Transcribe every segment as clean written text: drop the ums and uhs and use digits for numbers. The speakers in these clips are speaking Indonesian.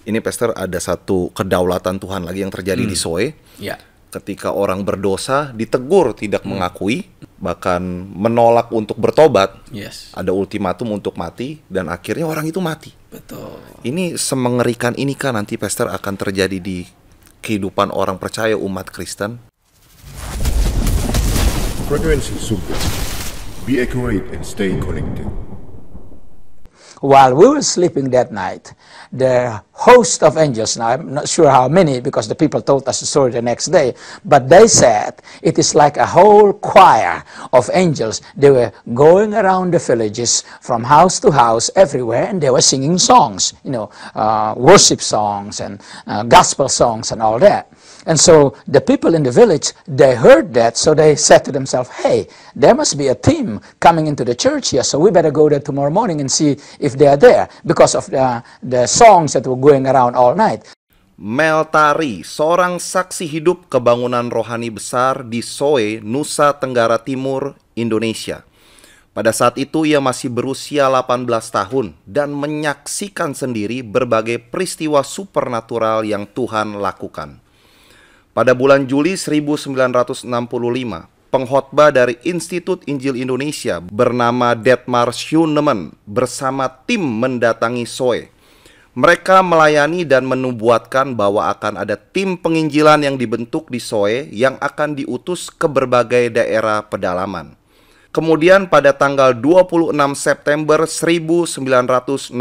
Ini Pastor, ada satu kedaulatan Tuhan lagi yang terjadi di Soe. Ya. Ketika orang berdosa ditegur tidak mengakui, bahkan menolak untuk bertobat. Yes. Ada ultimatum untuk mati, dan akhirnya orang itu mati. Betul. Ini semengerikan ini kan nanti Pastor akan terjadi di kehidupan orang percaya umat Kristen. Frekuensi Sumpah. Be accurate and stay connected. While we were sleeping that night, the host of angels, now I'm not sure how many because the people told us the story the next day, but they said it is like a whole choir of angels. They were going around the villages from house to house everywhere, and they were singing songs, worship songs and gospel songs and all that. And so the people in the village, they heard that, so they said to themselves, hey, there must be a team coming into the church here, so we better go there tomorrow morning and see if they are there, because of the songs that were going around all night. Mel Tari, seorang saksi hidup kebangunan rohani besar di Soe, Nusa Tenggara Timur, Indonesia. Pada saat itu ia masih berusia 18 tahun dan menyaksikan sendiri berbagai peristiwa supernatural yang Tuhan lakukan. Pada bulan Juli 1965, pengkhotbah dari Institut Injil Indonesia bernama Detmar Schoenemann bersama tim mendatangi Soe. Mereka melayani dan menubuatkan bahwa akan ada tim penginjilan yang dibentuk di Soe yang akan diutus ke berbagai daerah pedalaman. Kemudian pada tanggal 26 September 1965,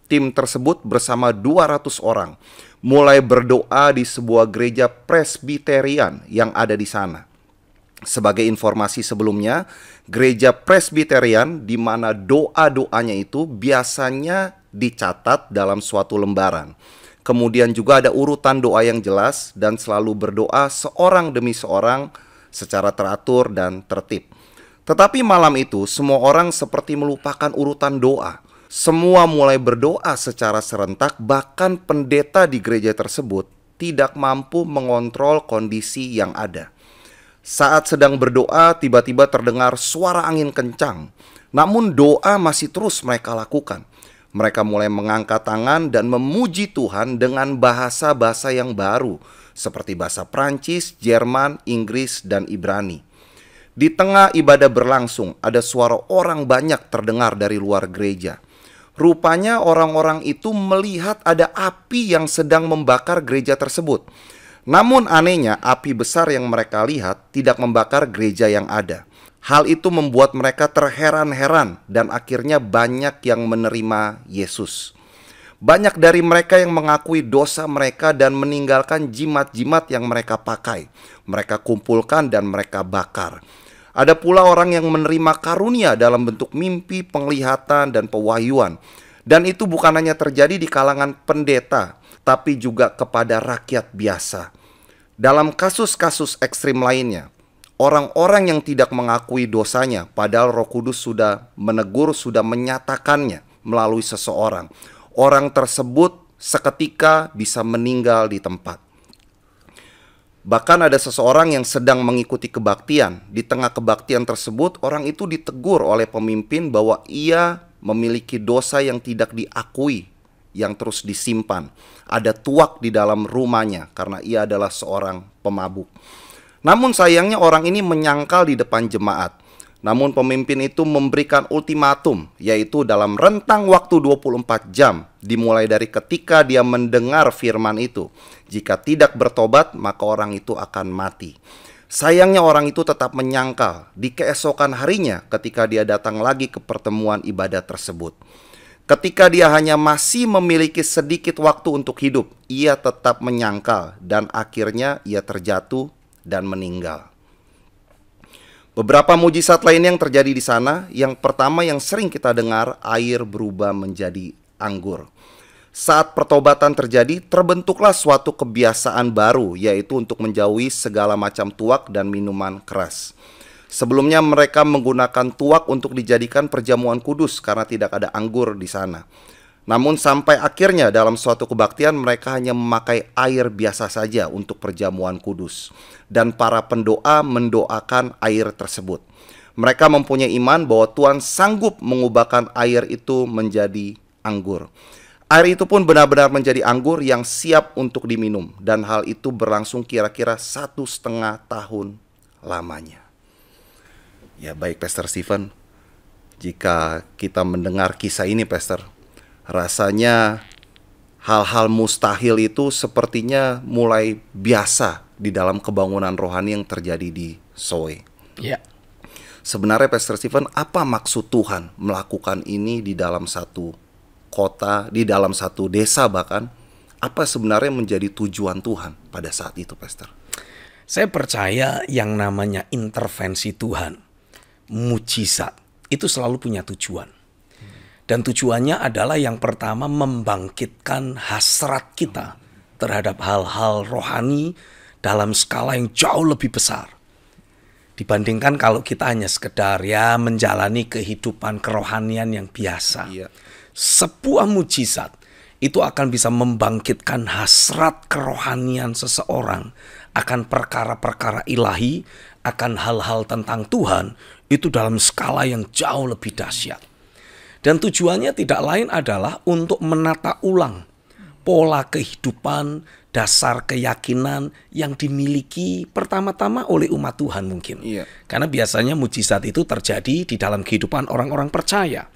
tim tersebut bersama 200 orang mulai berdoa di sebuah gereja Presbyterian yang ada di sana. Sebagai informasi sebelumnya, gereja Presbyterian di mana doa-doanya itu biasanya dicatat dalam suatu lembaran. Kemudian juga ada urutan doa yang jelas dan selalu berdoa seorang demi seorang secara teratur dan tertib. Tetapi malam itu semua orang seperti melupakan urutan doa. Semua mulai berdoa secara serentak, bahkan pendeta di gereja tersebut tidak mampu mengontrol kondisi yang ada. Saat sedang berdoa, tiba-tiba terdengar suara angin kencang. Namun doa masih terus mereka lakukan. Mereka mulai mengangkat tangan dan memuji Tuhan dengan bahasa-bahasa yang baru, seperti bahasa Prancis, Jerman, Inggris, dan Ibrani. Di tengah ibadah berlangsung, ada suara orang banyak terdengar dari luar gereja. Rupanya orang-orang itu melihat ada api yang sedang membakar gereja tersebut. Namun anehnya, api besar yang mereka lihat tidak membakar gereja yang ada. Hal itu membuat mereka terheran-heran dan akhirnya banyak yang menerima Yesus. Banyak dari mereka yang mengakui dosa mereka dan meninggalkan jimat-jimat yang mereka pakai. Mereka kumpulkan dan mereka bakar. Ada pula orang yang menerima karunia dalam bentuk mimpi, penglihatan, dan pewahyuan. Dan itu bukan hanya terjadi di kalangan pendeta, tapi juga kepada rakyat biasa. Dalam kasus-kasus ekstrim lainnya, orang-orang yang tidak mengakui dosanya, padahal Roh Kudus sudah menegur, sudah menyatakannya melalui seseorang. Orang tersebut seketika bisa meninggal di tempat. Bahkan ada seseorang yang sedang mengikuti kebaktian. Di tengah kebaktian tersebut, orang itu ditegur oleh pemimpin bahwa ia memiliki dosa yang tidak diakui, yang terus disimpan. Ada tuak di dalam rumahnya karena ia adalah seorang pemabuk. Namun sayangnya orang ini menyangkal di depan jemaat. Namun pemimpin itu memberikan ultimatum, yaitu dalam rentang waktu 24 jam, dimulai dari ketika dia mendengar firman itu. Jika tidak bertobat, maka orang itu akan mati. Sayangnya orang itu tetap menyangkal. Di keesokan harinya ketika dia datang lagi ke pertemuan ibadah tersebut. Ketika dia hanya masih memiliki sedikit waktu untuk hidup, ia tetap menyangkal dan akhirnya ia terjatuh dan meninggal. Beberapa mujizat lain yang terjadi di sana. Yang pertama yang sering kita dengar, air berubah menjadi anggur. Saat pertobatan terjadi, terbentuklah suatu kebiasaan baru, yaitu untuk menjauhi segala macam tuak dan minuman keras. Sebelumnya mereka menggunakan tuak untuk dijadikan perjamuan kudus karena tidak ada anggur di sana. Namun sampai akhirnya dalam suatu kebaktian mereka hanya memakai air biasa saja untuk perjamuan kudus. Dan para pendoa mendoakan air tersebut. Mereka mempunyai iman bahwa Tuhan sanggup mengubahkan air itu menjadi anggur. Air itu pun benar-benar menjadi anggur yang siap untuk diminum, dan hal itu berlangsung kira-kira 1,5 tahun lamanya. Ya baik, Pastor Stephen, jika kita mendengar kisah ini, Pastor, rasanya hal-hal mustahil itu sepertinya mulai biasa di dalam kebangunan rohani yang terjadi di Soe. Ya. Sebenarnya Pastor Stephen, apa maksud Tuhan melakukan ini di dalam satu kota, di dalam satu desa bahkan? Apa sebenarnya menjadi tujuan Tuhan pada saat itu, Pastor? Saya percaya yang namanya intervensi Tuhan, mujizat, itu selalu punya tujuan. Dan tujuannya adalah yang pertama membangkitkan hasrat kita terhadap hal-hal rohani dalam skala yang jauh lebih besar. Dibandingkan kalau kita hanya sekedar ya menjalani kehidupan kerohanian yang biasa. Iya. Sebuah mujizat itu akan bisa membangkitkan hasrat kerohanian seseorang akan perkara-perkara ilahi, akan hal-hal tentang Tuhan, itu dalam skala yang jauh lebih dahsyat. Dan tujuannya tidak lain adalah untuk menata ulang pola kehidupan, dasar keyakinan yang dimiliki pertama-tama oleh umat Tuhan mungkin. Iya. Karena biasanya mujizat itu terjadi di dalam kehidupan orang-orang percaya.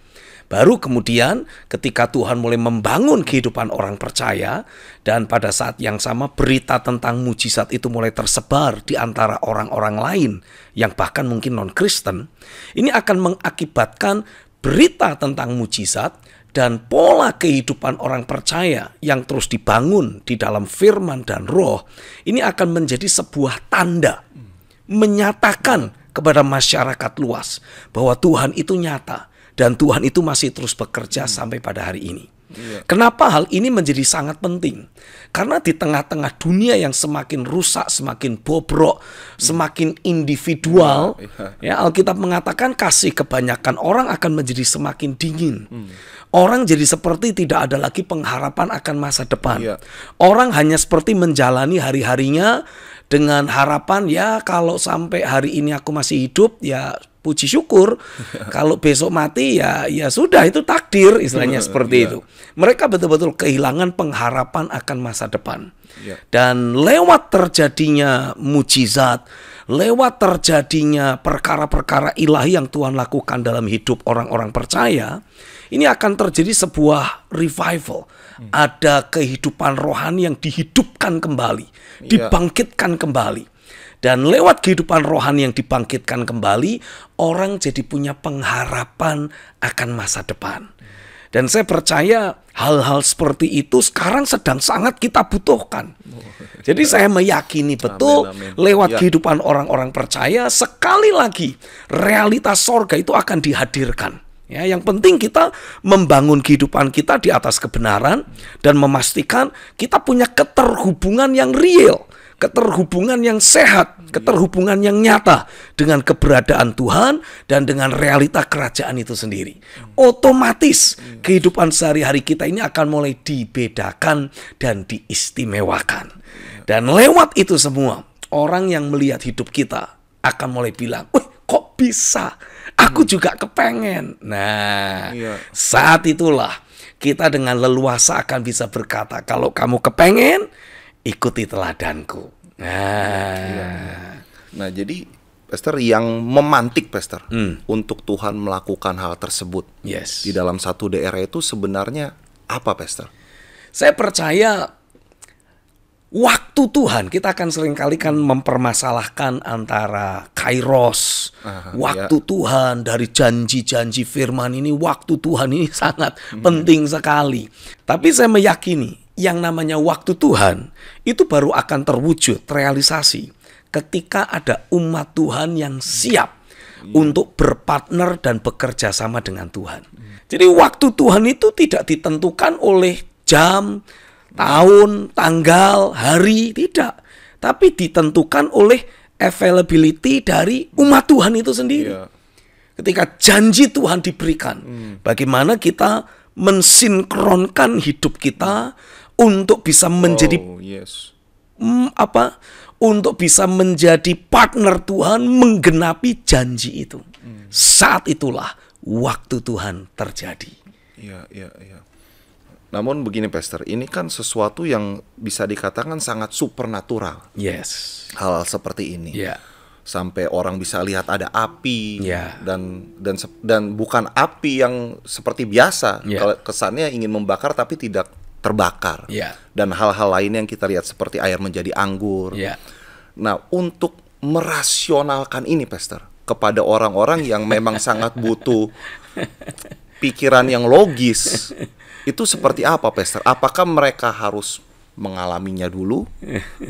Baru kemudian ketika Tuhan mulai membangun kehidupan orang percaya, dan pada saat yang sama berita tentang mujizat itu mulai tersebar di antara orang-orang lain yang bahkan mungkin non-Kristen, ini akan mengakibatkan berita tentang mujizat dan pola kehidupan orang percaya yang terus dibangun di dalam firman dan roh, ini akan menjadi sebuah tanda menyatakan kepada masyarakat luas bahwa Tuhan itu nyata. Dan Tuhan itu masih terus bekerja sampai pada hari ini. Kenapa hal ini menjadi sangat penting? Karena di tengah-tengah dunia yang semakin rusak, semakin bobrok, semakin individual, ya Alkitab mengatakan kasih kebanyakan orang akan menjadi semakin dingin. Orang jadi seperti tidak ada lagi pengharapan akan masa depan. Orang hanya seperti menjalani hari-harinya dengan harapan ya kalau sampai hari ini aku masih hidup ya puji syukur, kalau besok mati ya sudah, itu takdir istilahnya seperti itu. Mereka betul-betul kehilangan pengharapan akan masa depan. Dan lewat terjadinya mujizat, lewat terjadinya perkara-perkara ilahi yang Tuhan lakukan dalam hidup orang-orang percaya, ini akan terjadi sebuah revival. Ada kehidupan rohani yang dihidupkan kembali, dibangkitkan kembali. Dan lewat kehidupan rohani yang dibangkitkan kembali, orang jadi punya pengharapan akan masa depan. Dan saya percaya hal-hal seperti itu sekarang sedang sangat kita butuhkan. Jadi saya meyakini betul lewat kehidupan orang-orang percaya, sekali lagi realitas sorga itu akan dihadirkan. Ya, yang penting kita membangun kehidupan kita di atas kebenaran dan memastikan kita punya keterhubungan yang real. Keterhubungan yang sehat, keterhubungan yang nyata dengan keberadaan Tuhan dan dengan realita kerajaan itu sendiri. Otomatis kehidupan sehari-hari kita ini akan mulai dibedakan dan diistimewakan. Dan lewat itu semua, orang yang melihat hidup kita akan mulai bilang, "Wih, kok bisa? Aku juga kepengen." Nah, saat itulah kita dengan leluasa akan bisa berkata, kalau kamu kepengen, ikuti teladanku. Nah, jadi Pastor, yang memantik Pastor untuk Tuhan melakukan hal tersebut di dalam satu daerah itu sebenarnya apa, Pastor? Saya percaya waktu Tuhan, kita akan seringkali kan mempermasalahkan antara kairos, waktu Tuhan dari janji-janji firman ini, waktu Tuhan ini sangat penting sekali. Tapi saya meyakini yang namanya waktu Tuhan itu baru akan terwujud, realisasi ketika ada umat Tuhan yang siap untuk berpartner dan bekerja sama dengan Tuhan. Jadi waktu Tuhan itu tidak ditentukan oleh jam, tahun, tanggal, hari, tidak. Tapi ditentukan oleh availability dari umat Tuhan itu sendiri. Ketika janji Tuhan diberikan, bagaimana kita mensinkronkan hidup kita untuk bisa menjadi untuk bisa menjadi partner Tuhan menggenapi janji itu. Saat itulah waktu Tuhan terjadi. Namun begini Pastor, ini kan sesuatu yang bisa dikatakan sangat supernatural. Yes. Hal seperti ini. Ya. Sampai orang bisa lihat ada api Ya. dan bukan api yang seperti biasa. Ya. Kalau kesannya ingin membakar tapi tidak terbakar. Ya. Dan hal-hal lain yang kita lihat seperti air menjadi anggur. Ya. Nah, untuk merasionalkan ini Pastor, kepada orang-orang yang memang sangat butuh pikiran yang logis, itu seperti apa Pastor? Apakah mereka harus mengalaminya dulu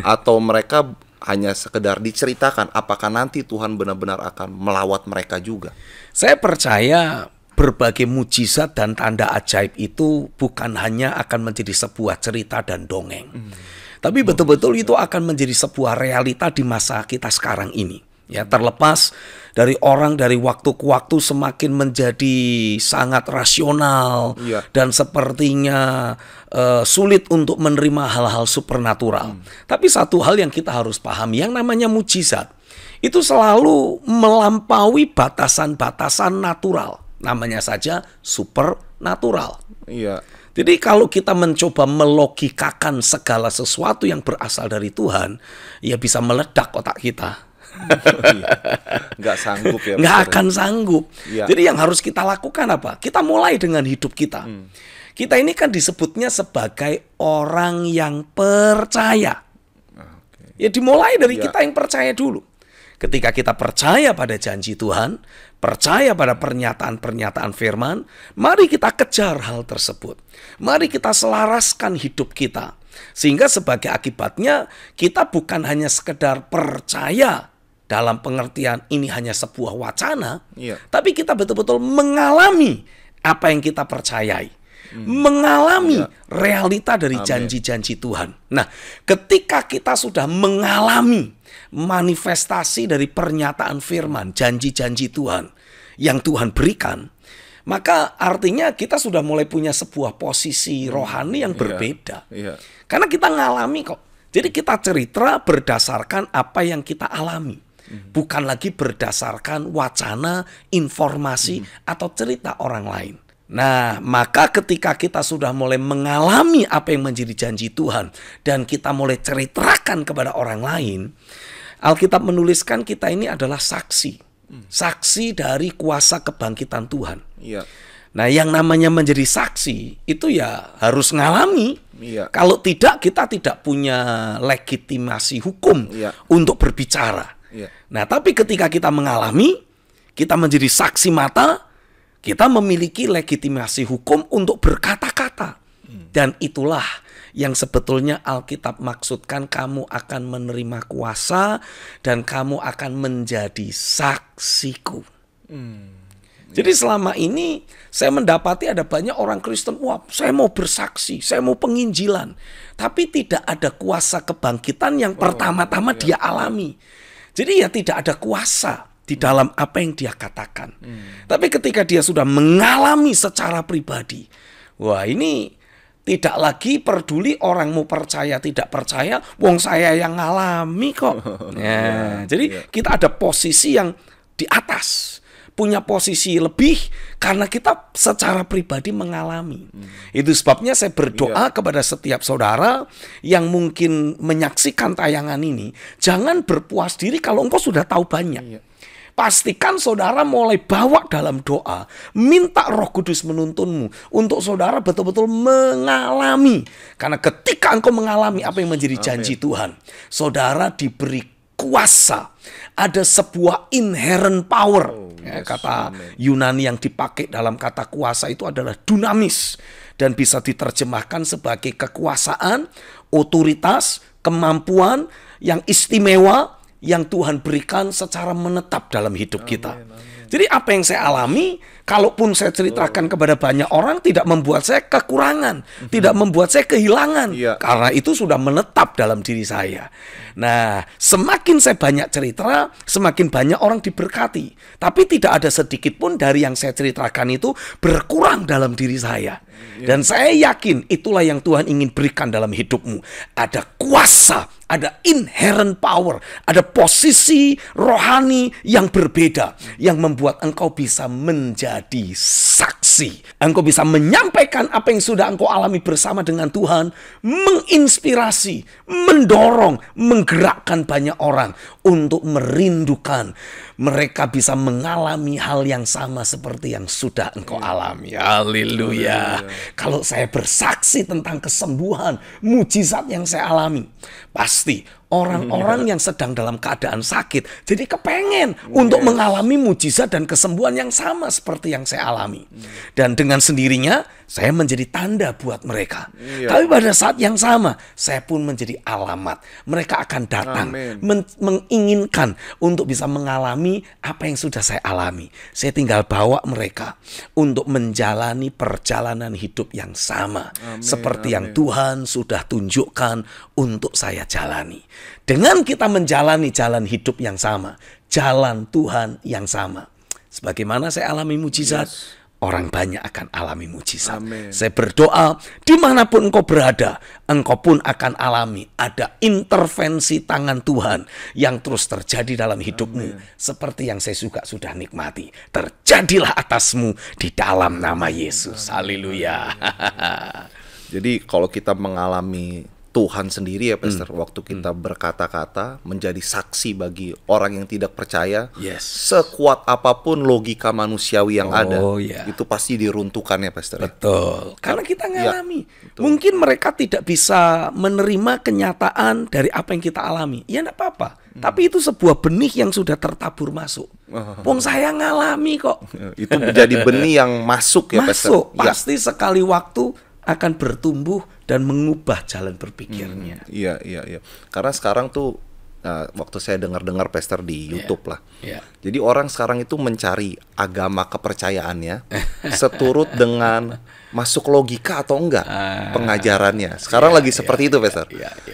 atau mereka hanya sekedar diceritakan? Apakah nanti Tuhan benar-benar akan melawat mereka juga? Saya percaya berbagai mujizat dan tanda ajaib itu bukan hanya akan menjadi sebuah cerita dan dongeng, tapi betul-betul itu akan menjadi sebuah realita di masa kita sekarang ini. Ya, terlepas dari orang dari waktu ke waktu semakin menjadi sangat rasional dan sepertinya sulit untuk menerima hal-hal supernatural. Tapi satu hal yang kita harus pahami, yang namanya mujizat itu selalu melampaui batasan-batasan natural. Namanya saja supernatural. Iya. Jadi kalau kita mencoba melogikakan segala sesuatu yang berasal dari Tuhan, ya bisa meledak otak kita. Nggak sanggup ya. Nggak akan sanggup. Ya. Jadi yang harus kita lakukan apa? Kita mulai dengan hidup kita. Kita ini kan disebutnya sebagai orang yang percaya. Ya dimulai dari kita yang percaya dulu. Ketika kita percaya pada janji Tuhan, percaya pada pernyataan-pernyataan firman, mari kita kejar hal tersebut. Mari kita selaraskan hidup kita. Sehingga sebagai akibatnya kita bukan hanya sekedar percaya dalam pengertian ini hanya sebuah wacana, tapi kita betul-betul mengalami apa yang kita percayai. Mengalami realita dari janji-janji Tuhan. Nah, ketika kita sudah mengalami manifestasi dari pernyataan firman, janji-janji Tuhan yang Tuhan berikan, maka artinya kita sudah mulai punya sebuah posisi rohani yang berbeda. Karena kita ngalami kok. Jadi kita cerita berdasarkan apa yang kita alami. Bukan lagi berdasarkan wacana, informasi, atau cerita orang lain. Nah, maka ketika kita sudah mulai mengalami apa yang menjadi janji Tuhan dan kita mulai ceritakan kepada orang lain, Alkitab menuliskan kita ini adalah saksi. Saksi dari kuasa kebangkitan Tuhan. Nah, yang namanya menjadi saksi itu ya harus ngalami. Kalau tidak, kita tidak punya legitimasi hukum untuk berbicara. Nah, tapi ketika kita mengalami, kita menjadi saksi mata, kita memiliki legitimasi hukum untuk berkata-kata. Dan itulah yang sebetulnya Alkitab maksudkan, kamu akan menerima kuasa dan kamu akan menjadi saksiku. Jadi selama ini saya mendapati ada banyak orang Kristen, wah saya mau bersaksi, saya mau penginjilan. Tapi tidak ada kuasa kebangkitan yang pertama-tama dia alami. Jadi ya tidak ada kuasa di dalam apa yang dia katakan. Tapi ketika dia sudah mengalami secara pribadi, wah ini tidak lagi peduli orang mau percaya tidak percaya, wong saya yang ngalami kok. Jadi kita ada posisi yang di atas, punya posisi lebih karena kita secara pribadi mengalami. Itu sebabnya saya berdoa kepada setiap saudara yang mungkin menyaksikan tayangan ini, jangan berpuas diri kalau engkau sudah tahu banyak. Pastikan saudara mulai bawa dalam doa, minta Roh Kudus menuntunmu untuk saudara betul-betul mengalami. Karena ketika engkau mengalami apa yang menjadi janji Tuhan, saudara diberi kuasa. Ada sebuah inherent power. Kata Yunani yang dipakai dalam kata kuasa itu adalah dunamis. Dan bisa diterjemahkan sebagai kekuasaan, otoritas, kemampuan yang istimewa yang Tuhan berikan secara menetap dalam hidup kita. Jadi apa yang saya alami, kalaupun saya ceritakan kepada banyak orang, tidak membuat saya kekurangan, tidak membuat saya kehilangan, karena itu sudah menetap dalam diri saya. Nah, semakin saya banyak cerita, semakin banyak orang diberkati. Tapi tidak ada sedikit pun dari yang saya ceritakan itu berkurang dalam diri saya. Dan saya yakin itulah yang Tuhan ingin berikan dalam hidupmu. Ada kuasa, ada inherent power, ada posisi rohani yang berbeda yang membuat engkau bisa menjadi saksi. Engkau bisa menyampaikan apa yang sudah engkau alami bersama dengan Tuhan, menginspirasi, mendorong, menggerakkan banyak orang untuk merindukan mereka bisa mengalami hal yang sama seperti yang sudah engkau alami. Haleluya. Kalau saya bersaksi tentang kesembuhan, mujizat yang saya alami, pasti orang-orang yang sedang dalam keadaan sakit jadi kepengen untuk mengalami mujizat dan kesembuhan yang sama seperti yang saya alami. Dan dengan sendirinya saya menjadi tanda buat mereka. Tapi pada saat yang sama saya pun menjadi alamat. Mereka akan datang menginginkan untuk bisa mengalami apa yang sudah saya alami. Saya tinggal bawa mereka untuk menjalani perjalanan hidup yang sama seperti yang Tuhan sudah tunjukkan untuk saya jalani. Dengan kita menjalani jalan hidup yang sama, jalan Tuhan yang sama, sebagaimana saya alami mujizat, orang banyak akan alami mujizat. Saya berdoa, dimanapun engkau berada, engkau pun akan alami ada intervensi tangan Tuhan yang terus terjadi dalam hidupmu, seperti yang saya juga sudah nikmati. Terjadilah atasmu di dalam nama Yesus. Haleluya. Jadi kalau kita mengalami Tuhan sendiri ya Pastor, waktu kita berkata-kata menjadi saksi bagi orang yang tidak percaya, sekuat apapun logika manusiawi yang ada, itu pasti diruntuhkan ya Pastor. Betul, karena kita ngalami. Mungkin mereka tidak bisa menerima kenyataan dari apa yang kita alami. Ya enggak apa-apa, tapi itu sebuah benih yang sudah tertabur masuk. Wong saya ngalami kok. Itu menjadi benih yang masuk ya Pastor. Masuk, pasti sekali waktu akan bertumbuh dan mengubah jalan berpikirnya. Iya. Karena sekarang tuh, waktu saya dengar Pastor di YouTube lah. Jadi orang sekarang itu mencari agama kepercayaannya seturut dengan masuk logika atau enggak pengajarannya. Sekarang lagi seperti itu Pastor.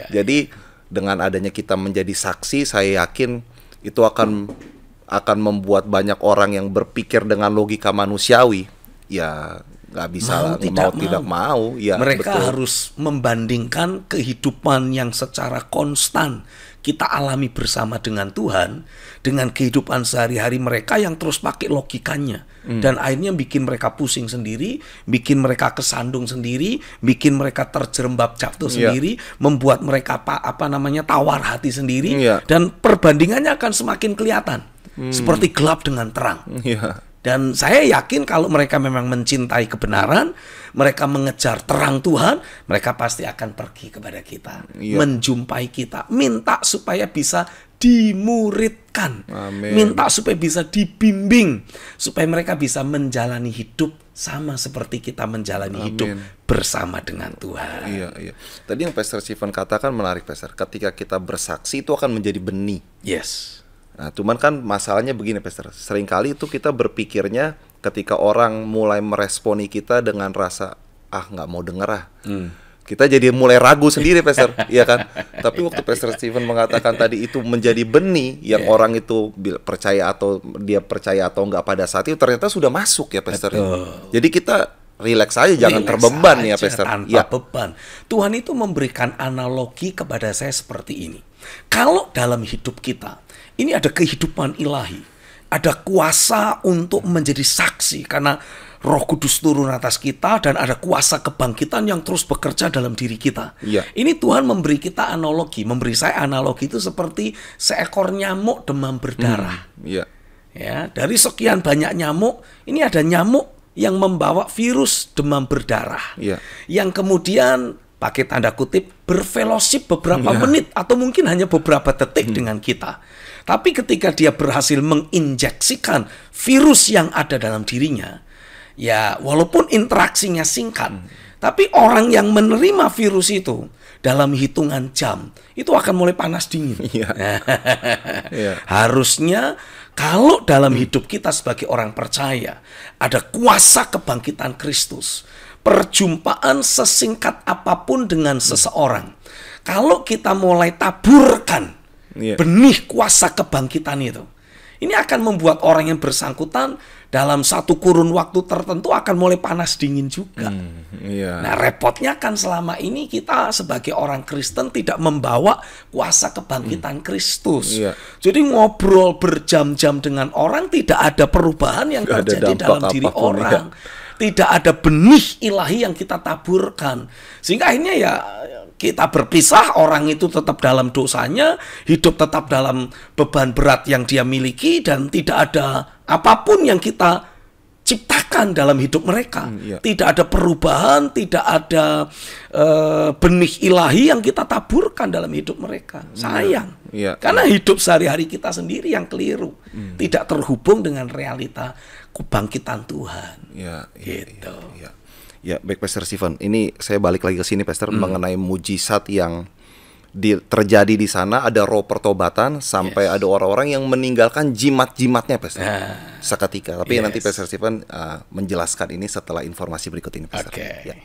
Jadi dengan adanya kita menjadi saksi, saya yakin itu akan membuat banyak orang yang berpikir dengan logika manusiawi. Ya nggak bisa, tidak mau. Ya, mereka betul. harus membandingkan kehidupan yang secara konstan kita alami bersama dengan Tuhan dengan kehidupan sehari-hari mereka yang terus pakai logikanya. Dan akhirnya bikin mereka pusing sendiri, bikin mereka kesandung sendiri, bikin mereka terjerembab jatuh sendiri, membuat mereka tawar hati sendiri, dan perbandingannya akan semakin kelihatan seperti gelap dengan terang. Dan saya yakin kalau mereka memang mencintai kebenaran, mereka mengejar terang Tuhan, mereka pasti akan pergi kepada kita, menjumpai kita, minta supaya bisa dimuridkan, minta supaya bisa dibimbing, supaya mereka bisa menjalani hidup sama seperti kita menjalani hidup bersama dengan Tuhan. Iya. Tadi yang Pastor Stephen katakan menarik Pastor, ketika kita bersaksi itu akan menjadi benih. Nah, cuman kan masalahnya begini Pastor, seringkali itu kita berpikirnya ketika orang mulai meresponi kita dengan rasa nggak mau denger kita jadi mulai ragu sendiri Pastor, iya kan? Tapi waktu Pastor Stephen mengatakan tadi itu menjadi benih yang orang itu percaya atau dia percaya atau enggak pada saat itu ternyata sudah masuk ya Pastor. Jadi kita relax aja, jangan terbeban ya Pastor. Tanpa beban. Tuhan itu memberikan analogi kepada saya seperti ini. Kalau dalam hidup kita ini ada kehidupan ilahi, ada kuasa untuk menjadi saksi karena Roh Kudus turun atas kita dan ada kuasa kebangkitan yang terus bekerja dalam diri kita. Ini Tuhan memberi kita analogi, memberi saya analogi itu seperti seekor nyamuk demam berdarah. Ya, dari sekian banyak nyamuk, ini ada nyamuk yang membawa virus demam berdarah. Yang kemudian pakai tanda kutip berfellowship beberapa menit atau mungkin hanya beberapa detik dengan kita. Tapi ketika dia berhasil menginjeksikan virus yang ada dalam dirinya, ya walaupun interaksinya singkat, tapi orang yang menerima virus itu dalam hitungan jam itu akan mulai panas dingin. Harusnya kalau dalam hidup kita sebagai orang percaya ada kuasa kebangkitan Kristus, perjumpaan sesingkat apapun dengan seseorang, kalau kita mulai taburkan benih kuasa kebangkitan itu, ini akan membuat orang yang bersangkutan dalam satu kurun waktu tertentu akan mulai panas dingin juga. Iya. Nah, repotnya kan selama ini kita sebagai orang Kristen tidak membawa kuasa kebangkitan Kristus. Iya. Jadi ngobrol berjam-jam dengan orang, tidak ada perubahan yang Nggak ada terjadi dampak dalam diri apapun, orang. Tidak ada benih ilahi yang kita taburkan. Sehingga akhirnya ya kita berpisah, orang itu tetap dalam dosanya, hidup tetap dalam beban berat yang dia miliki, dan tidak ada apapun yang kita ciptakan dalam hidup mereka. Iya. Tidak ada perubahan, tidak ada benih ilahi yang kita taburkan dalam hidup mereka. Sayang. Iya. Karena hidup sehari-hari kita sendiri yang keliru. Tidak terhubung dengan realita kebangkitan Tuhan. Ya, Gitu. Ya, baik Pastor Stephen. Ini saya balik lagi ke sini Pastor mengenai mujizat yang terjadi di sana. Ada roh pertobatan sampai ada orang-orang yang meninggalkan jimat-jimatnya Pastor. Seketika. Tapi nanti Pastor Stephen menjelaskan ini setelah informasi berikut ini Pastor. Ya.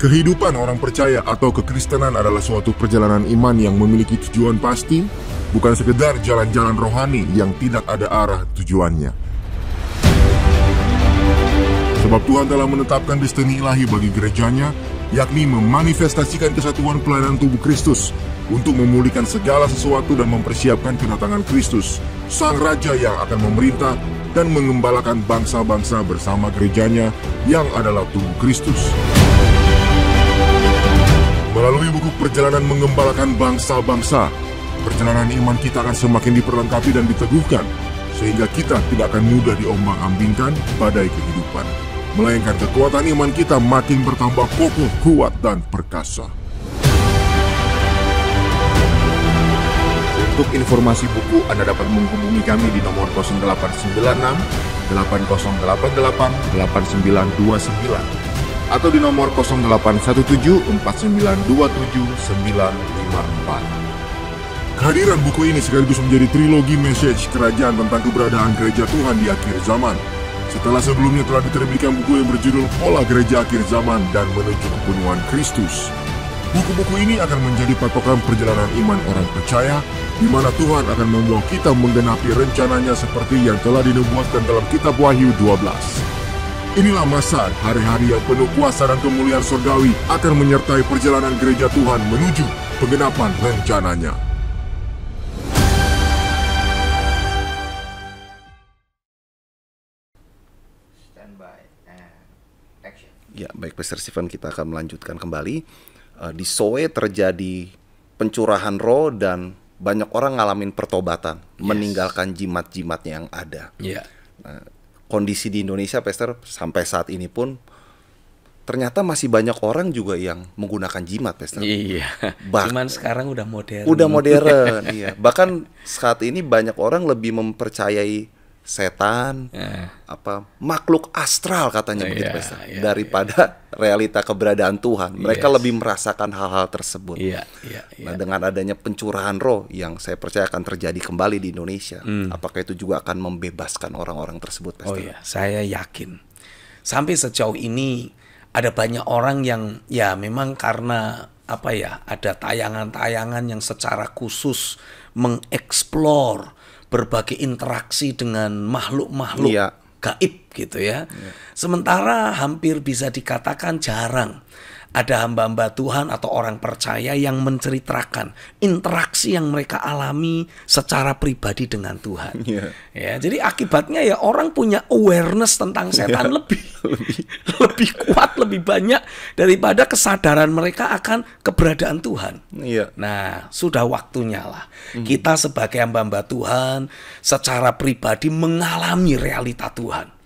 Kehidupan orang percaya atau kekristenan adalah suatu perjalanan iman yang memiliki tujuan pasti, bukan sekedar jalan-jalan rohani yang tidak ada arah tujuannya. Sebab Tuhan telah menetapkan destiny ilahi bagi gerejanya, yakni memanifestasikan kesatuan pelayanan tubuh Kristus untuk memulihkan segala sesuatu dan mempersiapkan kedatangan Kristus, Sang Raja yang akan memerintah dan mengembalakan bangsa-bangsa bersama gerejanya yang adalah tubuh Kristus. Melalui buku Perjalanan Mengembalakan Bangsa-Bangsa, perjalanan iman kita akan semakin diperlengkapi dan diteguhkan, sehingga kita tidak akan mudah diombang-ambingkan badai kehidupan, melainkan kekuatan iman kita makin bertambah kokoh, kuat, dan perkasa. Untuk informasi buku, Anda dapat menghubungi kami di nomor 0896 8088 8929 atau di nomor 0817 4927 954. Kehadiran buku ini sekaligus menjadi trilogi message kerajaan tentang keberadaan gereja Tuhan di akhir zaman. Setelah sebelumnya telah diterbitkan buku yang berjudul Pola Gereja Akhir Zaman dan Menuju Kepenuhan Kristus. Buku-buku ini akan menjadi patokan perjalanan iman orang percaya, di mana Tuhan akan membawa kita menggenapi rencananya seperti yang telah dinubuatkan dalam kitab Wahyu 12. Inilah masa hari-hari yang penuh kuasa dan kemuliaan surgawi akan menyertai perjalanan gereja Tuhan menuju penggenapan rencananya. Ya, baik Pastor Stephen, kita akan melanjutkan kembali. Di Soe terjadi pencurahan roh dan banyak orang ngalamin pertobatan, meninggalkan jimat-jimatnya yang ada. Nah, kondisi di Indonesia, Pastor, sampai saat ini pun ternyata masih banyak orang juga yang menggunakan jimat, Pastor. Iya. Cuman sekarang udah modern. Udah modern, iya. Bahkan saat ini banyak orang lebih mempercayai setan, makhluk astral katanya begitu, Pastor, daripada realita keberadaan Tuhan. Mereka lebih merasakan hal-hal tersebut. Nah, dengan adanya pencurahan roh yang saya percaya akan terjadi kembali di Indonesia, apakah itu juga akan membebaskan orang-orang tersebut, Pastor? Oh iya, saya yakin. Sampai sejauh ini ada banyak orang yang ya memang karena ada tayangan-tayangan yang secara khusus mengeksplor berbagai interaksi dengan makhluk-makhluk gaib gitu ya. Sementara hampir bisa dikatakan jarang ada hamba-hamba Tuhan atau orang percaya yang menceritakan interaksi yang mereka alami secara pribadi dengan Tuhan. Ya, jadi akibatnya ya orang punya awareness tentang setan lebih kuat, lebih banyak daripada kesadaran mereka akan keberadaan Tuhan. Nah, sudah waktunya lah kita sebagai hamba-hamba Tuhan secara pribadi mengalami realita Tuhan.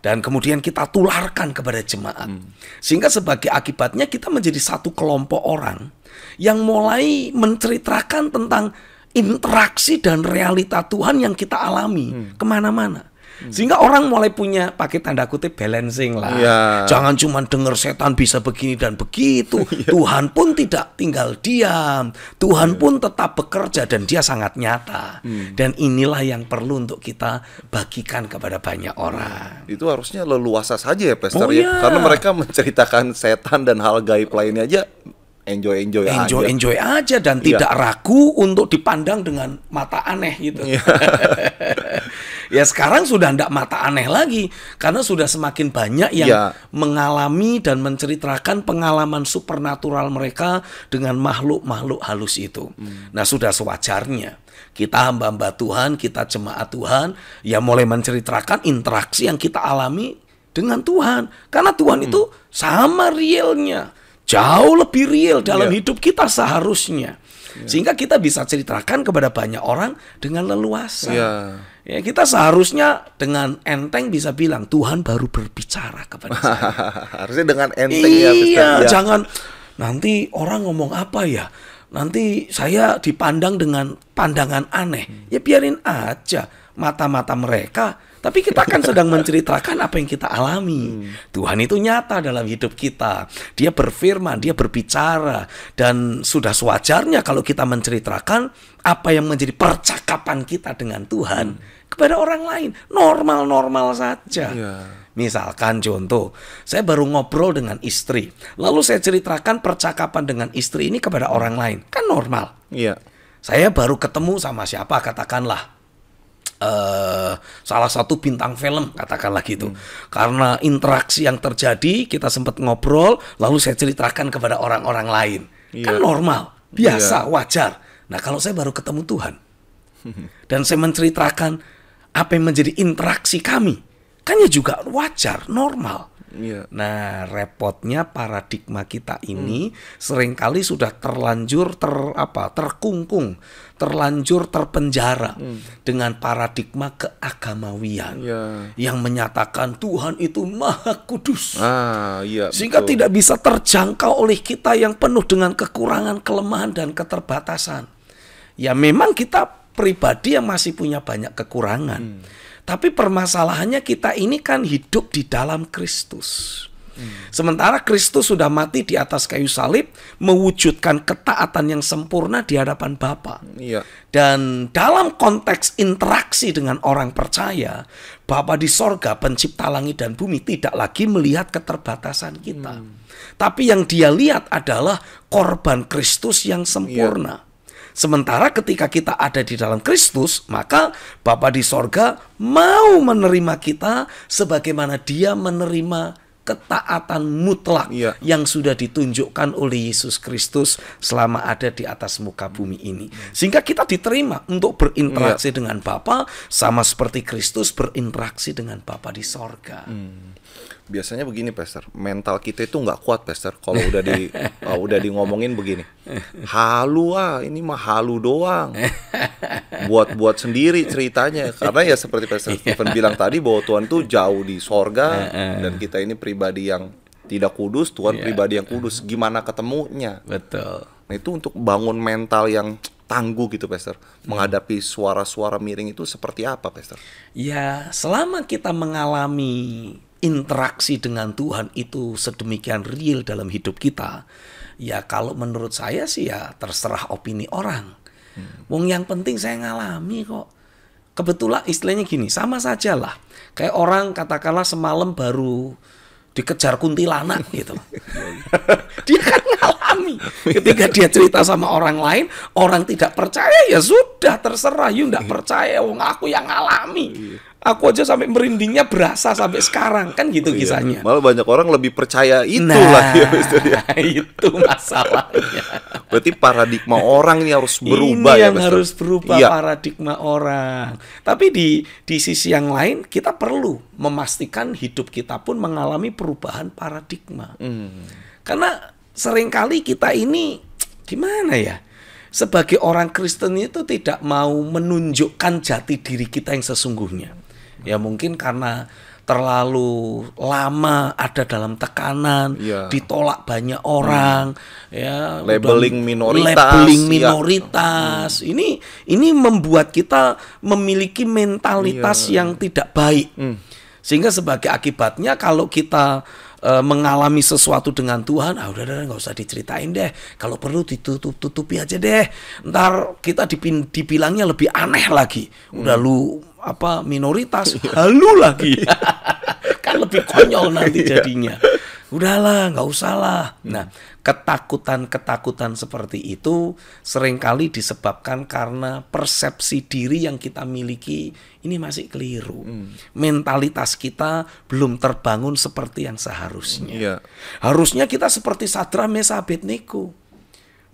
Dan kemudian kita tularkan kepada jemaat. Sehingga sebagai akibatnya kita menjadi satu kelompok orang yang mulai menceritakan tentang interaksi dan realita Tuhan yang kita alami kemana-mana. Sehingga orang mulai punya, pakai tanda kutip, balancing lah. Jangan cuma dengar setan bisa begini dan begitu. Tuhan pun tidak tinggal diam. Tuhan pun tetap bekerja dan dia sangat nyata. Dan inilah yang perlu untuk kita bagikan kepada banyak orang. Itu harusnya leluasa saja ya, Pastor, ya. Karena mereka menceritakan setan dan hal gaib lainnya aja enjoy aja. Enjoy aja dan tidak ragu untuk dipandang dengan mata aneh gitu. Ya sekarang sudah tidak mata aneh lagi karena sudah semakin banyak yang mengalami dan menceritakan pengalaman supernatural mereka dengan makhluk-makhluk halus itu. Nah sudah sewajarnya kita hamba-hamba Tuhan, kita jemaat Tuhan ya mulai menceritakan interaksi yang kita alami dengan Tuhan. Karena Tuhan itu sama realnya, jauh lebih real dalam hidup kita seharusnya. Sehingga kita bisa ceritakan kepada banyak orang dengan leluasa. Ya, kita seharusnya dengan enteng bisa bilang Tuhan baru berbicara kepada saya. Harusnya dengan enteng ya, Pastor. Jangan nanti orang ngomong apa ya? Nanti saya dipandang dengan pandangan aneh. Ya biarin aja mata-mata mereka. Tapi kita kan sedang menceritakan apa yang kita alami. Tuhan itu nyata dalam hidup kita. Dia berfirman, dia berbicara. Dan sudah sewajarnya kalau kita menceritakan apa yang menjadi percakapan kita dengan Tuhan kepada orang lain. Normal-normal saja. Misalkan contoh, saya baru ngobrol dengan istri. Lalu saya ceritakan percakapan dengan istri ini kepada orang lain. Kan normal. Saya baru ketemu sama siapa, katakanlah. Salah satu bintang film katakanlah gitu. Karena interaksi yang terjadi kita sempat ngobrol lalu saya ceritakan kepada orang-orang lain. Kan normal, biasa, wajar. Nah kalau saya baru ketemu Tuhan dan saya menceritakan apa yang menjadi interaksi kami, kan ya juga wajar, normal. Nah repotnya paradigma kita ini seringkali sudah terlanjur terkungkung, terlanjur terpenjara dengan paradigma keagamawian yang menyatakan Tuhan itu maha kudus. Sehingga tidak bisa terjangkau oleh kita yang penuh dengan kekurangan, kelemahan dan keterbatasan. Ya memang kita pribadi yang masih punya banyak kekurangan. Tapi permasalahannya kita ini kan hidup di dalam Kristus. Sementara Kristus sudah mati di atas kayu salib, mewujudkan ketaatan yang sempurna di hadapan Bapa. Dan dalam konteks interaksi dengan orang percaya, Bapa di sorga, pencipta langit dan bumi, tidak lagi melihat keterbatasan kita. Tapi yang dia lihat adalah korban Kristus yang sempurna. Sementara ketika kita ada di dalam Kristus, maka Bapa di sorga mau menerima kita sebagaimana dia menerima ketaatan mutlak yang sudah ditunjukkan oleh Yesus Kristus selama ada di atas muka bumi ini. Sehingga kita diterima untuk berinteraksi dengan Bapa sama seperti Kristus berinteraksi dengan Bapa di sorga. Biasanya begini, Pastor, mental kita itu nggak kuat, Pastor, kalau udah di ngomongin begini. Halu ini mah halu doang. Buat sendiri ceritanya. Karena ya seperti Pastor Stephen bilang tadi bahwa Tuhan tuh jauh di sorga dan kita ini pribadi yang tidak kudus, Tuhan pribadi yang kudus. Gimana ketemunya? Betul. Nah, itu untuk bangun mental yang tangguh gitu, Pastor. Menghadapi suara-suara miring itu seperti apa, Pastor? Ya, selama kita mengalami interaksi dengan Tuhan itu sedemikian real dalam hidup kita, ya kalau menurut saya sih ya terserah opini orang. Wong yang penting saya ngalami kok. Kebetulan istilahnya gini, sama saja lah. Kayak orang katakanlah semalam baru dikejar kuntilanak gitu. Dia kan ngalami. Ketika dia cerita sama orang lain, orang tidak percaya, ya sudah terserah. You nggak percaya, wong aku yang ngalami. Aku aja sampai merindingnya berasa sampai sekarang, kan gitu kisahnya. Malah banyak orang lebih percaya itu lagi. Itu masalahnya. Berarti paradigma orang ini harus berubah. Ini yang harus berubah paradigma orang. Tapi di sisi yang lain kita perlu memastikan hidup kita pun mengalami perubahan paradigma. Karena seringkali kita ini gimana ya? Sebagai orang Kristen itu tidak mau menunjukkan jati diri kita yang sesungguhnya. Ya mungkin karena terlalu lama ada dalam tekanan, ditolak banyak orang, labeling minoritas. Ini membuat kita memiliki mentalitas yang tidak baik. Sehingga sebagai akibatnya kalau kita mengalami sesuatu dengan Tuhan, udah nggak usah diceritain deh. Kalau perlu ditutupi aja deh. Ntar kita dibilangnya lebih aneh lagi. Udah lu minoritas, halu lagi. Kan lebih konyol nanti jadinya. Udahlah, nggak usah lah. Nah, ketakutan-ketakutan seperti itu seringkali disebabkan karena persepsi diri yang kita miliki ini masih keliru. Mentalitas kita belum terbangun seperti yang seharusnya. Harusnya kita seperti Sadrak, Mesakh, Abednego.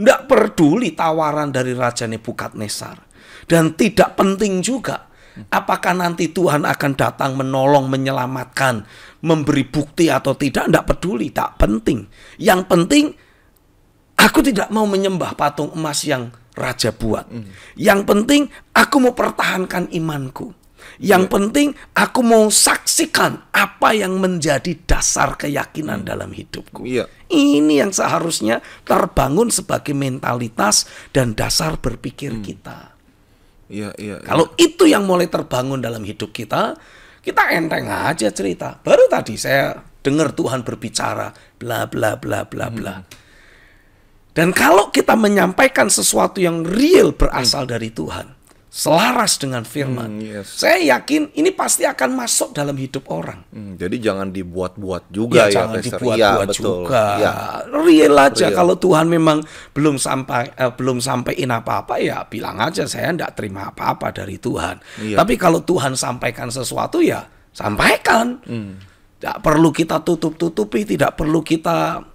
Nggak peduli tawaran dari Raja Nebukadnezar. Dan tidak penting juga apakah nanti Tuhan akan datang menolong, menyelamatkan, memberi bukti atau tidak, tidak peduli, tak penting. Yang penting, aku tidak mau menyembah patung emas yang raja buat. Yang penting, aku mau pertahankan imanku. Yang penting, aku mau saksikan apa yang menjadi dasar keyakinan dalam hidupku. Ini yang seharusnya terbangun sebagai mentalitas dan dasar berpikir kita. Kalau itu yang mulai terbangun dalam hidup kita enteng aja cerita. Baru tadi saya dengar Tuhan berbicara bla bla bla bla bla. Dan kalau kita menyampaikan sesuatu yang real berasal dari Tuhan, selaras dengan firman, saya yakin ini pasti akan masuk dalam hidup orang. Jadi jangan dibuat-buat juga ya, jangan dibuat-buat juga. Real aja. Kalau Tuhan memang belum sampaikan apa-apa, ya bilang aja saya enggak terima apa-apa dari Tuhan. Tapi kalau Tuhan sampaikan sesuatu, ya sampaikan. Tidak perlu kita tutup-tutupi, tidak perlu kita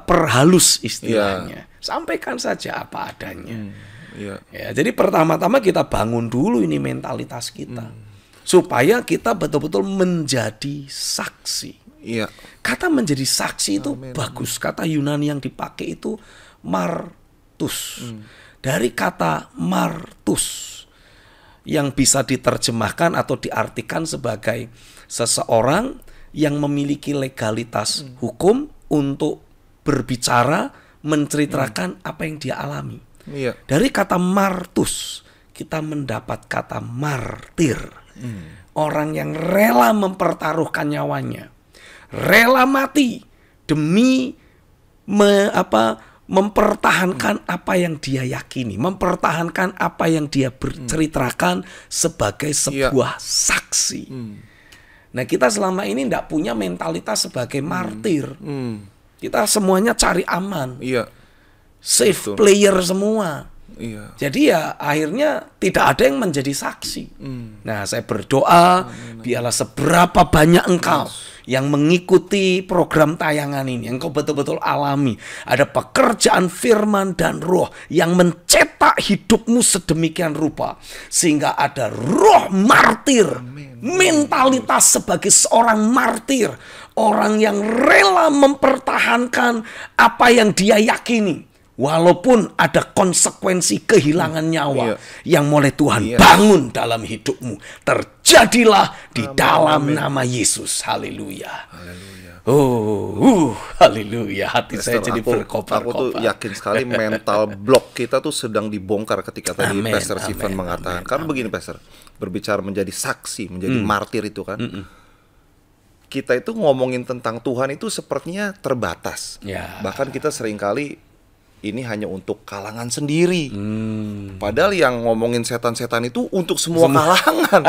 perhalus istilahnya. Sampaikan saja apa adanya. Ya, jadi pertama-tama kita bangun dulu ini mentalitas kita, supaya kita betul-betul menjadi saksi. Kata menjadi saksi itu bagus. Kata Yunani yang dipakai itu martus. Dari kata martus yang bisa diterjemahkan atau diartikan sebagai seseorang yang memiliki legalitas hukum untuk berbicara, menceritakan apa yang dia alami. Dari kata martus kita mendapat kata martir. Orang yang rela mempertaruhkan nyawanya, rela mati demi mempertahankan apa yang dia yakini, mempertahankan apa yang dia berceritakan sebagai sebuah saksi. Nah, kita selama ini tidak punya mentalitas sebagai martir. Kita semuanya cari aman. Safe player semua. Jadi ya akhirnya tidak ada yang menjadi saksi. Nah, saya berdoa biarlah seberapa banyak engkau yang mengikuti program tayangan ini, engkau betul-betul alami ada pekerjaan firman dan roh yang mencetak hidupmu sedemikian rupa sehingga ada roh martir, mentalitas sebagai seorang martir, orang yang rela mempertahankan apa yang dia yakini. Walaupun ada konsekuensi kehilangan nyawa yang mulai Tuhan bangun dalam hidupmu. Terjadilah di dalam nama Yesus. Haleluya. Haleluya. Hati saya jadi berkobar-kobar. Aku tuh yakin sekali mental block kita tuh sedang dibongkar ketika tadi Pastor Stephen mengatakan. Karena begini Pastor, berbicara menjadi saksi, menjadi martir itu kan. Kita itu ngomongin tentang Tuhan itu sepertinya terbatas. Bahkan kita seringkali ini hanya untuk kalangan sendiri. Padahal yang ngomongin setan-setan itu untuk semua kalangan.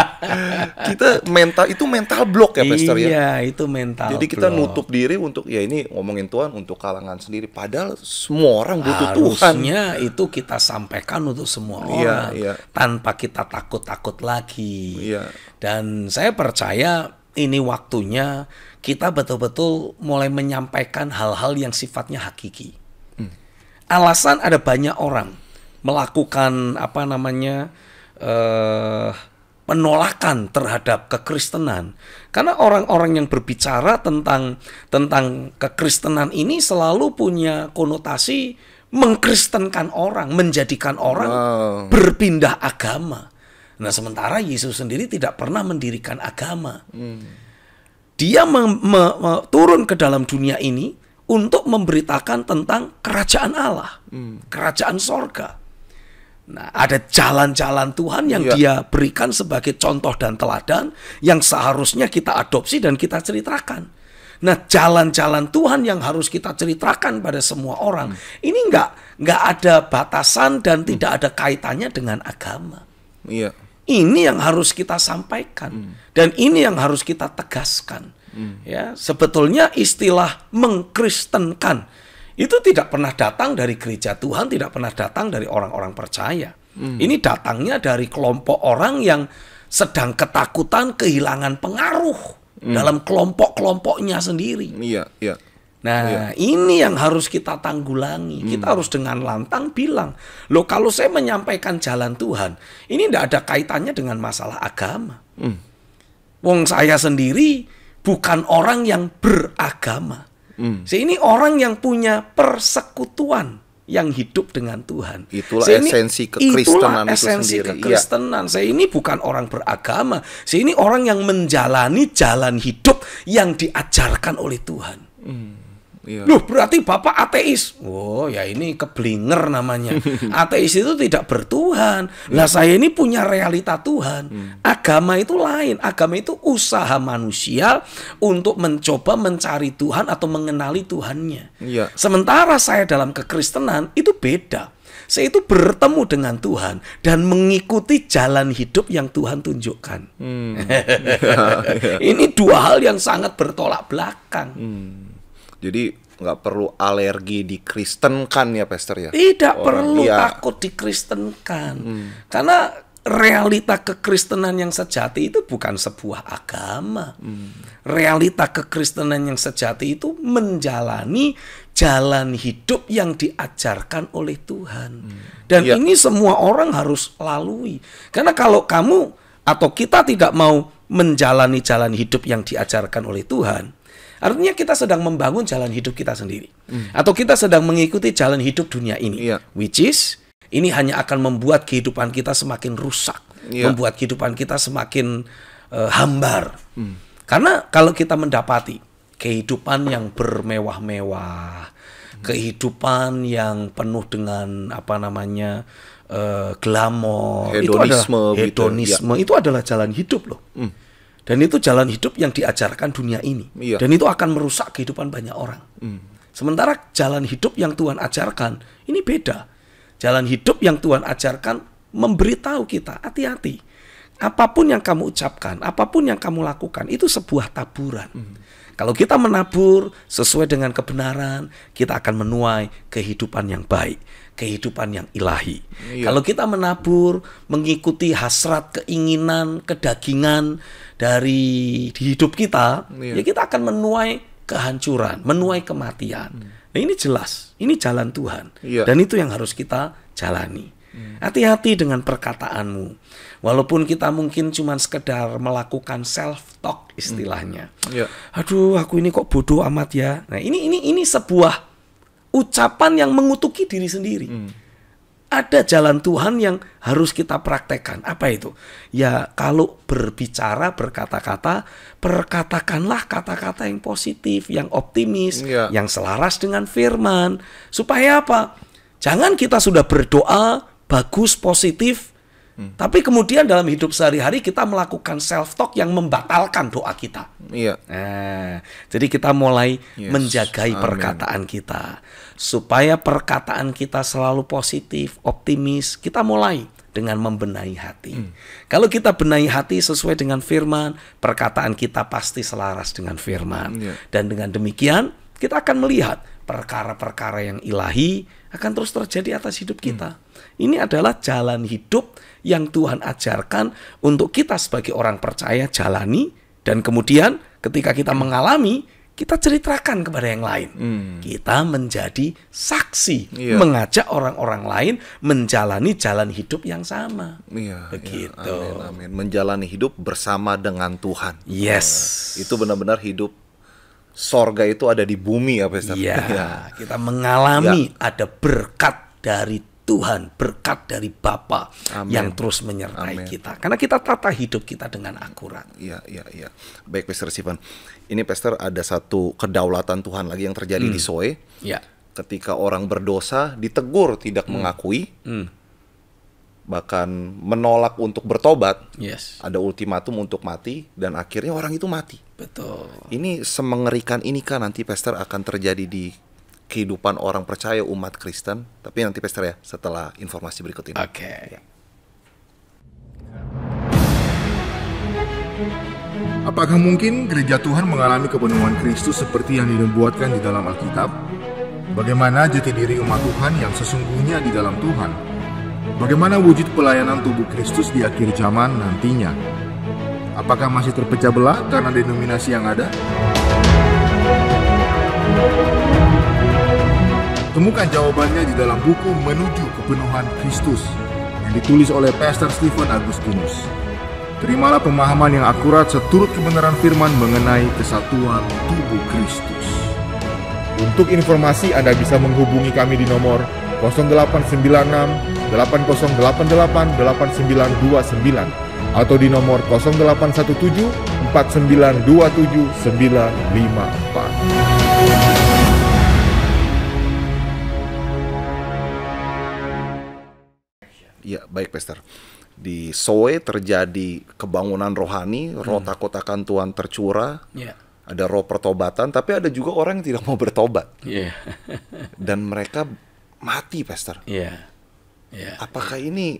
Kita mental block ya, Pastor ya. Iya, itu mental. Jadi kita nutup diri untuk ya ini ngomongin Tuhan untuk kalangan sendiri. Padahal semua orang butuh Tuhan. Harusnya itu kita sampaikan untuk semua orang tanpa kita takut-takut lagi. Dan saya percaya ini waktunya kita betul-betul mulai menyampaikan hal-hal yang sifatnya hakiki. Alasan ada banyak orang melakukan penolakan terhadap kekristenan karena orang-orang yang berbicara tentang kekristenan ini selalu punya konotasi mengkristenkan orang, menjadikan orang berpindah agama. Nah, sementara Yesus sendiri tidak pernah mendirikan agama. Dia turun ke dalam dunia ini untuk memberitakan tentang kerajaan Allah, kerajaan sorga. Nah, ada jalan-jalan Tuhan yang dia berikan sebagai contoh dan teladan yang seharusnya kita adopsi dan kita ceritakan. Nah, jalan-jalan Tuhan yang harus kita ceritakan pada semua orang, ini nggak ada batasan dan tidak ada kaitannya dengan agama. Ini yang harus kita sampaikan dan ini yang harus kita tegaskan. Ya, sebetulnya istilah mengkristenkan itu tidak pernah datang dari gereja Tuhan, tidak pernah datang dari orang-orang percaya. Ini datangnya dari kelompok orang yang sedang ketakutan kehilangan pengaruh dalam kelompok-kelompoknya sendiri. Iya, iya. Nah, ini yang harus kita tanggulangi. Kita harus dengan lantang bilang, loh kalau saya menyampaikan jalan Tuhan, ini tidak ada kaitannya dengan masalah agama. Wong saya sendiri bukan orang yang beragama. Saya ini orang yang punya persekutuan yang hidup dengan Tuhan. Itulah Saya ini, esensi kekristenan itu esensi sendiri. kekristenan. Saya ini bukan orang beragama. Saya ini orang yang menjalani jalan hidup yang diajarkan oleh Tuhan. Iya. Loh, berarti Bapak ateis. Oh, ya ini keblinger namanya. Ateis itu tidak bertuhan. Lah saya ini punya realita Tuhan. Agama itu lain. Agama itu usaha manusia untuk mencoba mencari Tuhan atau mengenali Tuhannya. Iya. Sementara saya dalam kekristenan itu beda. Saya itu bertemu dengan Tuhan dan mengikuti jalan hidup yang Tuhan tunjukkan. Ini dua hal yang sangat bertolak belakang. Jadi nggak perlu alergi dikristenkan ya, Pastor ya? Tidak perlu iya. takut dikristenkan. Karena realita kekristenan yang sejati itu bukan sebuah agama. Realita kekristenan yang sejati itu menjalani jalan hidup yang diajarkan oleh Tuhan. Dan Iya. ini semua orang harus lalui. Karena kalau kamu atau kita tidak mau menjalani jalan hidup yang diajarkan oleh Tuhan, artinya kita sedang membangun jalan hidup kita sendiri. Atau kita sedang mengikuti jalan hidup dunia ini. Iya. Which is, ini hanya akan membuat kehidupan kita semakin rusak. Iya. Membuat kehidupan kita semakin hambar. Karena kalau kita mendapati kehidupan yang bermewah-mewah, kehidupan yang penuh dengan glamor, Hedonisme, hedonisme, itu adalah jalan hidup loh. Dan itu jalan hidup yang diajarkan dunia ini. Iya. Dan itu akan merusak kehidupan banyak orang. Sementara jalan hidup yang Tuhan ajarkan, ini beda. Jalan hidup yang Tuhan ajarkan memberitahu kita, hati-hati. Apapun yang kamu ucapkan, apapun yang kamu lakukan, itu sebuah taburan. Kalau kita menabur sesuai dengan kebenaran, kita akan menuai kehidupan yang baik, kehidupan yang ilahi. Iya. Kalau kita menabur mengikuti hasrat, keinginan, kedagingan dari di hidup kita, Iya. ya kita akan menuai kehancuran, menuai kematian. Nah, ini jelas, ini jalan Tuhan. Iya. Dan itu yang harus kita jalani. Hati-hati dengan perkataanmu. Walaupun kita mungkin cuma sekedar melakukan self-talk istilahnya. Iya. Aduh, aku ini kok bodoh amat ya. Nah, ini sebuah ucapan yang mengutuki diri sendiri. Ada jalan Tuhan yang harus kita praktekkan. Apa itu? Ya, kalau berbicara, berkata-kata, perkatakanlah kata-kata yang positif, yang optimis, Iya. yang selaras dengan firman. Supaya apa? Jangan kita sudah berdoa, bagus, positif, tapi kemudian dalam hidup sehari-hari kita melakukan self-talk yang membatalkan doa kita. Iya. Nah, jadi kita mulai Yes. menjagai Amin. perkataan kita. Supaya perkataan kita selalu positif, optimis, kita mulai dengan membenahi hati. Kalau kita benahi hati sesuai dengan firman, perkataan kita pasti selaras dengan firman. Iya. Dan dengan demikian, kita akan melihat perkara-perkara yang ilahi akan terus terjadi atas hidup kita. Ini adalah jalan hidup yang Tuhan ajarkan untuk kita sebagai orang percaya jalani, dan kemudian ketika kita mengalami, kita ceritakan kepada yang lain. Kita menjadi saksi, Iya. mengajak orang-orang lain menjalani jalan hidup yang sama. Iya. Begitu. Iya. Amin, amin. Menjalani hidup bersama dengan Tuhan. Yes. Itu benar-benar hidup sorga itu ada di bumi ya, Pastor. Iya, kita mengalami ada berkat dari Tuhan, berkat dari Bapa Amin. yang terus menyertai Amin. kita. Karena kita tata hidup kita dengan akurat. Iya, iya, iya. Baik, Pastor Stephen. Ini, Pastor, ada satu kedaulatan Tuhan lagi yang terjadi di Soe. Ya. Ketika orang berdosa ditegur tidak mengakui, bahkan menolak untuk bertobat, Yes. ada ultimatum untuk mati, dan akhirnya orang itu mati. Betul. Ini semengerikan ini kan nanti, Pastor, akan terjadi di kehidupan orang percaya umat Kristen. Tapi nanti, Pastor, ya, setelah informasi berikut ini. Oke. Apakah mungkin gereja Tuhan mengalami kepenuhan Kristus seperti yang dinubuatkan di dalam Alkitab? Bagaimana jati diri umat Tuhan yang sesungguhnya di dalam Tuhan? Bagaimana wujud pelayanan tubuh Kristus di akhir zaman nantinya? Apakah masih terpecah belah karena denominasi yang ada? Temukan jawabannya di dalam buku Menuju Kepenuhan Kristus yang ditulis oleh Pastor Stephen Agustinus. Terimalah pemahaman yang akurat seturut kebenaran firman mengenai kesatuan tubuh Kristus. Untuk informasi Anda bisa menghubungi kami di nomor 0896 8088 8929 atau di nomor 0817 4927 954. Ya, baik Pastor. Di Soe terjadi kebangunan rohani, roh takut akan Tuhan tercurah, ada roh pertobatan, tapi ada juga orang yang tidak mau bertobat, dan mereka mati, Pastor. Apakah ini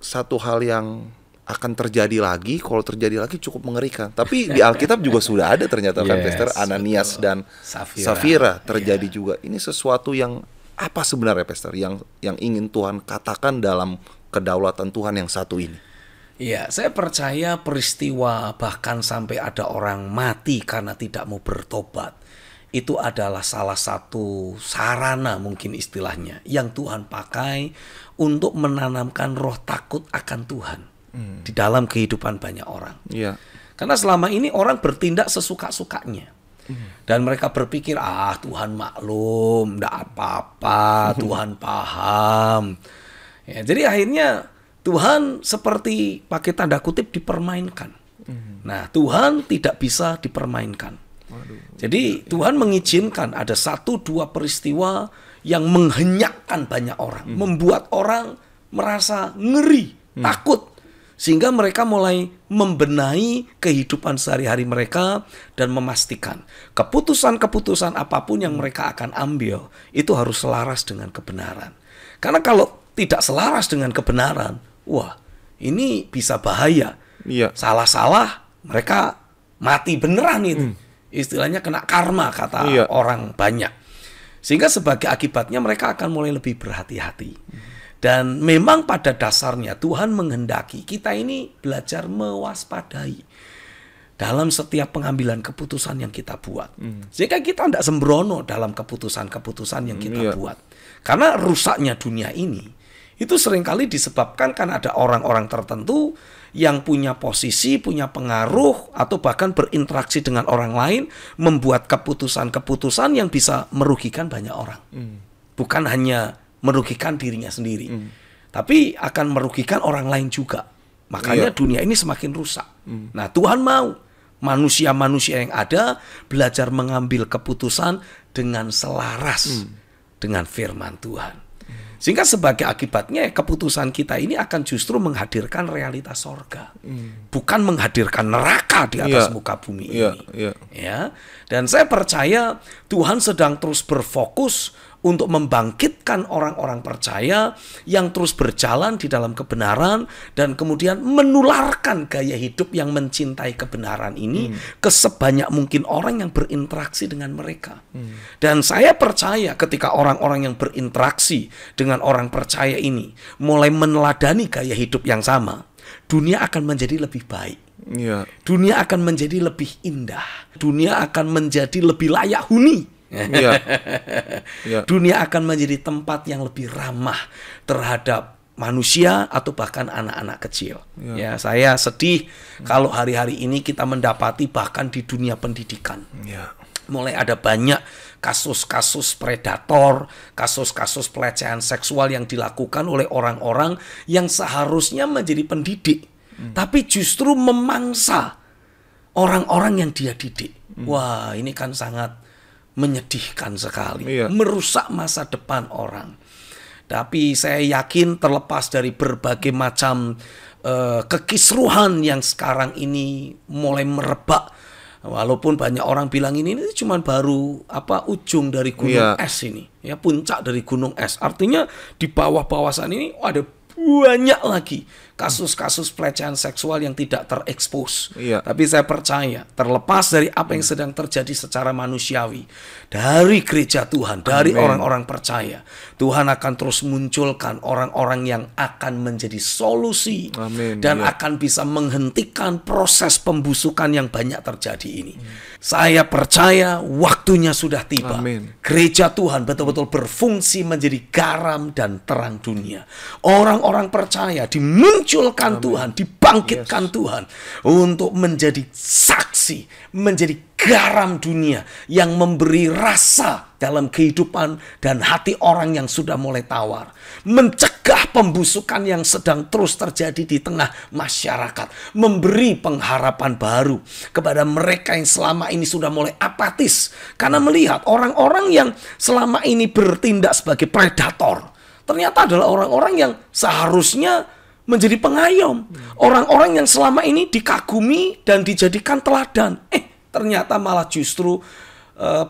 satu hal yang akan terjadi lagi? Kalau terjadi lagi cukup mengerikan. Tapi di Alkitab juga sudah ada ternyata kan, Pastor, Ananias dan Safira terjadi juga. Ini sesuatu yang apa sebenarnya, Pastor, yang ingin Tuhan katakan dalam kedaulatan Tuhan yang satu ini? Ya, saya percaya peristiwa bahkan sampai ada orang mati karena tidak mau bertobat, itu adalah salah satu sarana mungkin istilahnya yang Tuhan pakai untuk menanamkan roh takut akan Tuhan di dalam kehidupan banyak orang. Karena selama ini orang bertindak sesuka-sukanya. Dan mereka berpikir, Tuhan maklum, enggak apa-apa, Tuhan paham. Ya, jadi akhirnya Tuhan seperti pakai tanda kutip dipermainkan. Nah, Tuhan tidak bisa dipermainkan. Jadi Tuhan mengizinkan ada 1-2 peristiwa yang menghenyakkan banyak orang, membuat orang merasa ngeri, takut, sehingga mereka mulai membenahi kehidupan sehari-hari mereka dan memastikan keputusan-keputusan apapun yang mereka akan ambil itu harus selaras dengan kebenaran. Karena kalau tidak selaras dengan kebenaran, wah, ini bisa bahaya. Salah-salah mereka mati beneran itu. Istilahnya kena karma kata orang banyak. Sehingga sebagai akibatnya mereka akan mulai lebih berhati-hati. Dan memang pada dasarnya Tuhan menghendaki kita ini belajar mewaspadai dalam setiap pengambilan keputusan yang kita buat. Sehingga kita tidak sembrono dalam keputusan-keputusan yang kita buat. Karena rusaknya dunia ini itu seringkali disebabkan karena ada orang-orang tertentu yang punya posisi, punya pengaruh, atau bahkan berinteraksi dengan orang lain, membuat keputusan-keputusan yang bisa merugikan banyak orang. Bukan hanya merugikan dirinya sendiri, tapi akan merugikan orang lain juga. Makanya dunia ini semakin rusak. Nah, Tuhan mau manusia-manusia yang ada belajar mengambil keputusan dengan selaras dengan firman Tuhan. Sehingga sebagai akibatnya keputusan kita ini akan justru menghadirkan realitas sorga, bukan menghadirkan neraka di atas muka bumi ini. Ya, dan saya percaya Tuhan sedang terus berfokus untuk membangkitkan orang-orang percaya yang terus berjalan di dalam kebenaran dan kemudian menularkan gaya hidup yang mencintai kebenaran ini ke sebanyak mungkin orang yang berinteraksi dengan mereka. Dan saya percaya ketika orang-orang yang berinteraksi dengan orang percaya ini mulai meneladani gaya hidup yang sama, dunia akan menjadi lebih baik. Dunia akan menjadi lebih indah. Dunia akan menjadi lebih layak huni. Dunia akan menjadi tempat yang lebih ramah terhadap manusia atau bahkan anak-anak kecil. Ya, saya sedih kalau hari-hari ini kita mendapati bahkan di dunia pendidikan. Mulai ada banyak kasus-kasus predator, kasus-kasus pelecehan seksual yang dilakukan oleh orang-orang yang seharusnya menjadi pendidik, tapi justru memangsa orang-orang yang dia didik. Wah, ini kan sangat menyedihkan sekali, merusak masa depan orang. Tapi saya yakin terlepas dari berbagai macam kekisruhan yang sekarang ini mulai merebak, walaupun banyak orang bilang ini cuma baru ujung dari gunung es ini, ya, puncak dari gunung es. Artinya di bawah-bawah sana ini ada banyak lagi kasus-kasus pelecehan seksual yang tidak terekspos. Iya. Tapi saya percaya, terlepas dari apa yang sedang terjadi secara manusiawi, dari gereja Tuhan, dari orang-orang percaya, Tuhan akan terus munculkan orang-orang yang akan menjadi solusi dan akan bisa menghentikan proses pembusukan yang banyak terjadi ini. Saya percaya waktunya sudah tiba. Gereja Tuhan betul-betul berfungsi menjadi garam dan terang dunia. Orang-orang percaya dimunculkan Tuhan, dibangkitkan Tuhan untuk menjadi saksi, menjadi garam dunia yang memberi rasa dalam kehidupan dan hati orang yang sudah mulai tawar, mencegah pembusukan yang sedang terus terjadi di tengah masyarakat, memberi pengharapan baru kepada mereka yang selama ini sudah mulai apatis karena melihat orang-orang yang selama ini bertindak sebagai predator ternyata adalah orang-orang yang seharusnya menjadi pengayom, orang-orang yang selama ini dikagumi dan dijadikan teladan. Ternyata malah justru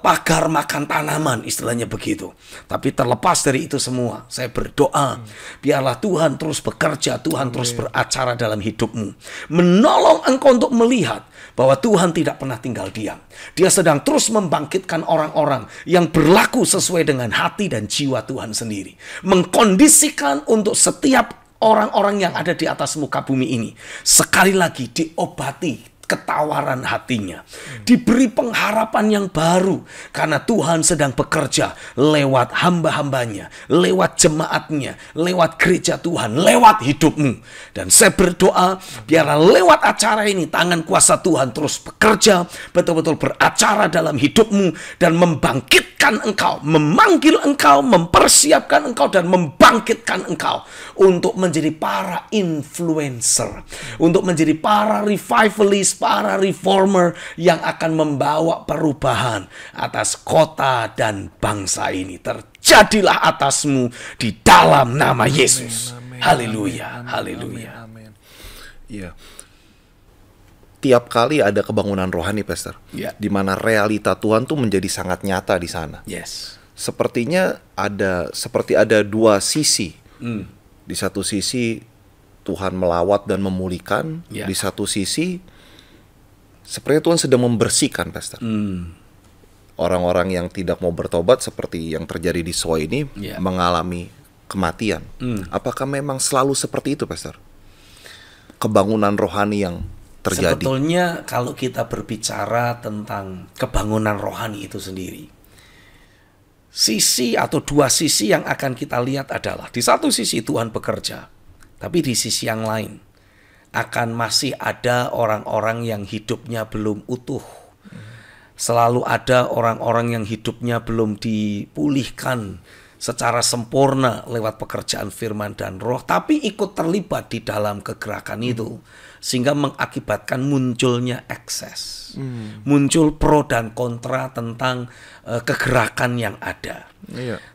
pagar makan tanaman, istilahnya begitu. Tapi terlepas dari itu semua, saya berdoa, biarlah Tuhan terus bekerja, Tuhan terus beracara dalam hidupmu, menolong engkau untuk melihat bahwa Tuhan tidak pernah tinggal diam. Dia sedang terus membangkitkan orang-orang yang berlaku sesuai dengan hati dan jiwa Tuhan sendiri, mengkondisikan untuk setiap orang-orang yang ada di atas muka bumi ini sekali lagi diobati ketawaran hatinya, diberi pengharapan yang baru karena Tuhan sedang bekerja lewat hamba-hambanya, lewat jemaatnya, lewat gereja Tuhan, lewat hidupmu. Dan saya berdoa biarlah lewat acara ini tangan kuasa Tuhan terus bekerja, betul-betul beracara dalam hidupmu dan membangkitkan engkau, memanggil engkau, mempersiapkan engkau dan membangkitkan engkau untuk menjadi para influencer, untuk menjadi para revivalist, para reformer yang akan membawa perubahan atas kota dan bangsa ini. Terjadilah atasmu di dalam nama Yesus. Haleluya, haleluya. Iya. Tiap kali ada kebangunan rohani, Pastor, di mana realita Tuhan tuh menjadi sangat nyata di sana. Sepertinya seperti ada dua sisi. Di satu sisi Tuhan melawat dan memulihkan, di satu sisi sepertinya Tuhan sedang membersihkan, Pastor. Orang-orang yang tidak mau bertobat seperti yang terjadi di Soe ini mengalami kematian. Apakah memang selalu seperti itu, Pastor? Kebangunan rohani yang terjadi. Sebetulnya kalau kita berbicara tentang kebangunan rohani itu sendiri, sisi atau dua sisi yang akan kita lihat adalah di satu sisi Tuhan bekerja, tapi di sisi yang lain akan masih ada orang-orang yang hidupnya belum utuh. Selalu ada orang-orang yang hidupnya belum dipulihkan secara sempurna lewat pekerjaan firman dan roh, tapi ikut terlibat di dalam kegerakan itu, sehingga mengakibatkan munculnya ekses, muncul pro dan kontra tentang kegerakan yang ada.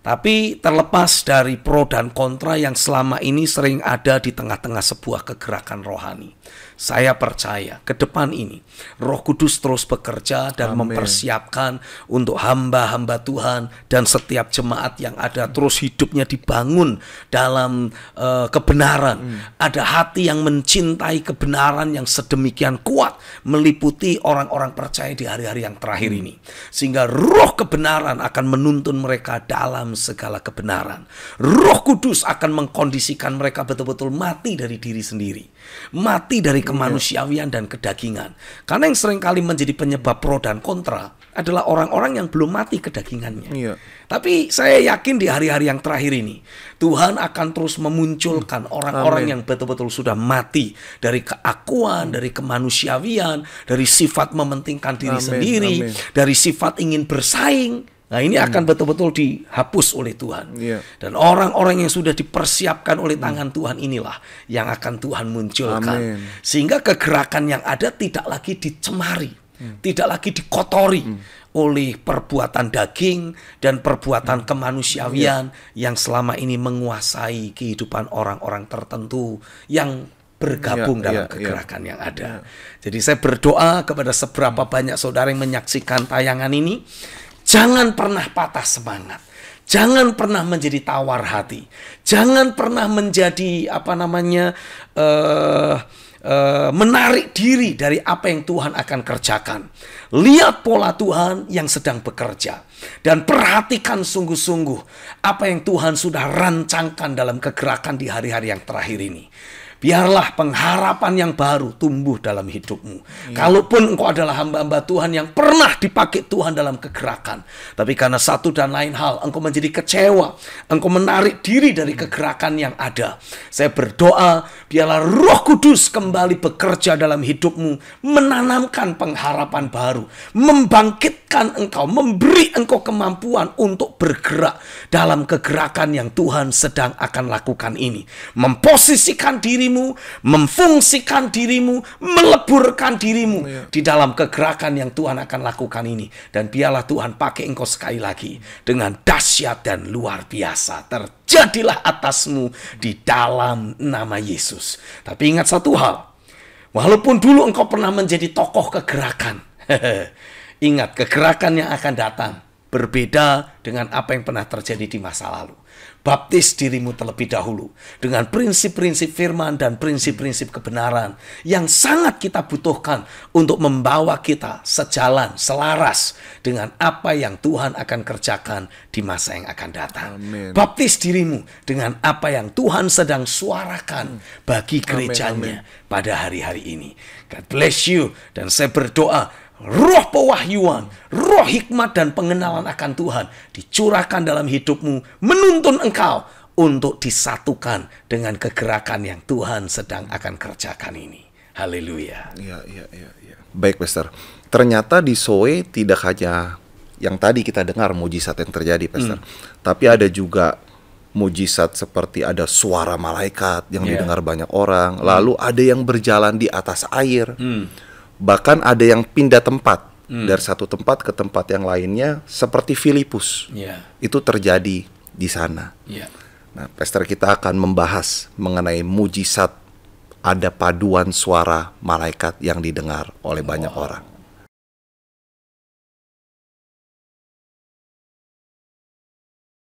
Tapi terlepas dari pro dan kontra yang selama ini sering ada di tengah-tengah sebuah kegerakan rohani, saya percaya ke depan ini Roh Kudus terus bekerja dan mempersiapkan untuk hamba-hamba Tuhan dan setiap jemaat yang ada terus hidupnya dibangun dalam kebenaran. Ada hati yang mencintai kebenaran yang sedemikian kuat meliputi orang-orang percaya di hari-hari yang terakhir ini, sehingga roh kebenaran akan menuntun mereka dalam segala kebenaran. Roh Kudus akan mengkondisikan mereka betul-betul mati dari diri sendiri, mati dari kemanusiawian dan kedagingan. Karena yang seringkali menjadi penyebab pro dan kontra adalah orang-orang yang belum mati kedagingannya. Tapi saya yakin di hari-hari yang terakhir ini Tuhan akan terus memunculkan orang-orang yang betul-betul sudah mati dari keakuan, dari kemanusiawian, dari sifat mementingkan diri sendiri, dari sifat ingin bersaing. Nah, ini akan betul-betul dihapus oleh Tuhan. Dan orang-orang yang sudah dipersiapkan oleh tangan Tuhan inilah yang akan Tuhan munculkan. Sehingga kegerakan yang ada tidak lagi dicemari, tidak lagi dikotori oleh perbuatan daging dan perbuatan kemanusiawian yang selama ini menguasai kehidupan orang-orang tertentu yang bergabung dalam kegerakan yang ada. Jadi saya berdoa kepada seberapa banyak saudara yang menyaksikan tayangan ini, jangan pernah patah semangat. Jangan pernah menjadi tawar hati. Jangan pernah menjadi menarik diri dari apa yang Tuhan akan kerjakan. Lihat pola Tuhan yang sedang bekerja. Dan perhatikan sungguh-sungguh apa yang Tuhan sudah rancangkan dalam kegerakan di hari-hari yang terakhir ini. Biarlah pengharapan yang baru tumbuh dalam hidupmu. Kalaupun engkau adalah hamba-hamba Tuhan yang pernah dipakai Tuhan dalam kegerakan, tapi karena satu dan lain hal, engkau menjadi kecewa, engkau menarik diri dari kegerakan yang ada. Saya berdoa, biarlah Roh Kudus kembali bekerja dalam hidupmu, menanamkan pengharapan baru, membangkitkan engkau, memberi engkau kemampuan untuk bergerak dalam kegerakan yang Tuhan sedang akan lakukan ini. Memposisikan dirimu, memfungsikan dirimu, meleburkan dirimu di dalam kegerakan yang Tuhan akan lakukan ini. Dan biarlah Tuhan pakai engkau sekali lagi dengan dahsyat dan luar biasa. Terjadilah atasmu di dalam nama Yesus. Tapi ingat satu hal, walaupun dulu engkau pernah menjadi tokoh kegerakan, ingat kegerakan yang akan datang berbeda dengan apa yang pernah terjadi di masa lalu. Baptis dirimu terlebih dahulu dengan prinsip-prinsip firman dan prinsip-prinsip kebenaran yang sangat kita butuhkan untuk membawa kita sejalan, selaras dengan apa yang Tuhan akan kerjakan di masa yang akan datang. Amin. Baptis dirimu dengan apa yang Tuhan sedang suarakan bagi gerejanya pada hari-hari ini. God bless you, dan saya berdoa roh pewahyuan, roh hikmat dan pengenalan akan Tuhan dicurahkan dalam hidupmu, menuntun engkau untuk disatukan dengan kegerakan yang Tuhan sedang akan kerjakan ini. Haleluya. Iya. Baik, Pastor. Ternyata di Soe tidak hanya yang tadi kita dengar mujizat yang terjadi, Pastor. Tapi ada juga mujizat seperti ada suara malaikat yang didengar banyak orang. Lalu ada yang berjalan di atas air. Bahkan ada yang pindah tempat dari satu tempat ke tempat yang lainnya, seperti Filipus. Itu terjadi di sana. Nah, Pastor, kita akan membahas mengenai mujizat ada paduan suara malaikat yang didengar oleh banyak orang.